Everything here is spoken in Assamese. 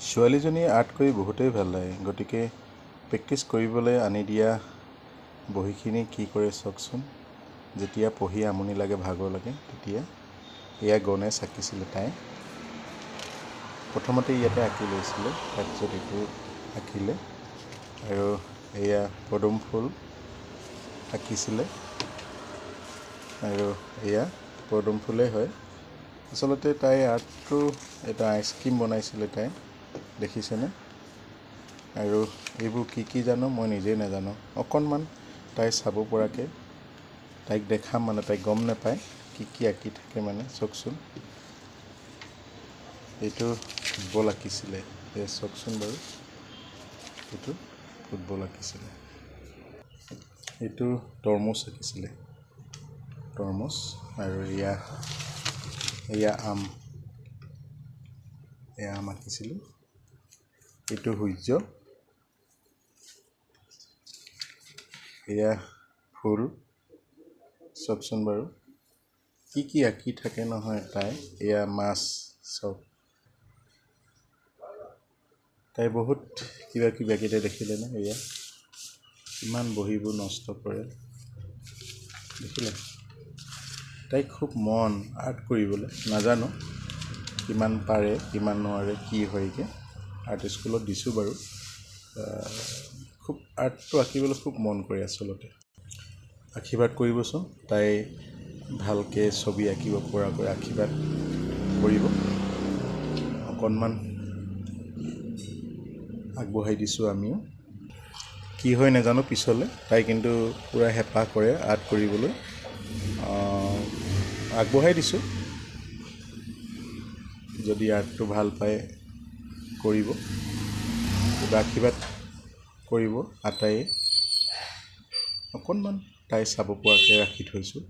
ছোৱালীজনী আৰ্ট কৰি বহুতেই ভাল লাগে, গতিকে প্ৰেক্টিচ কৰিবলৈ আনি দিয়া বহীখিনি কি কৰে চাওকচোন। যেতিয়া পঢ়ি আমনি লাগে, ভাগৰ লাগে, তেতিয়া এয়া গণেশ আঁকিছিলে তাই। প্ৰথমতে ইয়াতে আঁকি লৈছিলে, তাৰপিছত এইটো আঁকিলে আৰু এয়া পদুম ফুল আঁকিছিলে আৰু এয়া পদুম ফুলেই হয়। আচলতে তাই আৰ্টটো এটা আইচক্ৰীম বনাইছিলে তাই, দেখিছেনে? আৰু এইবোৰ কি জানো মই নিজেই নাজানো। অকণমান তাই চাব পৰাকৈ তাইক দেখাম, মানে তাই গম নাপায় কি আঁকি থাকে মানে। চাওকচোন, এইটো ফুটবল আঁকিছিলে, চাওকচোন বাৰু, এইটো ফুটবল আঁকিছিলে। এইটো তৰমুজ আঁকিছিলে, তৰমুজ। আৰু এয়া আম, এয়া আম আঁকিছিলোঁ। এইটো সূৰ্য, এয়া ফুল। চাওকচোন বাৰু, কি আঁকি থাকে নহয় তাই। এয়া মাছ, চাওক, তাই বহুত কিবা আঁকি দেখিলে ন। এয়া ইমান বহীবোৰ নষ্ট কৰে, দেখিলে? তাই খুব মন আৰ্ট কৰিবলৈ, নাজানো কিমান পাৰে কিমান নোৱাৰে, কি হয়গৈ। আৰ্ট স্কুলত দিছোঁ বাৰু। খুব আৰ্টটো আঁকিবলৈ খুব মন কৰে আচলতে। আশীৰ্বাদ কৰিবচোন, তাই ভালকৈ ছবি আঁকিব পৰাকৈ আশীৰ্বাদ কৰিব। অকণমান আগবঢ়াই দিছোঁ আমিও। কি হয় নাজানো পিছলৈ। তাই কিন্তু পূৰা হেঁপাহ কৰে আৰ্ট কৰিবলৈ। আগবঢ়াই দিছোঁ, যদি আৰ্টটো ভাল পায় কৰিব, কিবা আশীৰ্বাদ কৰিব আটাইয়ে। অকণমান তাই চাব পৰাকৈ ৰাখি থৈছোঁ।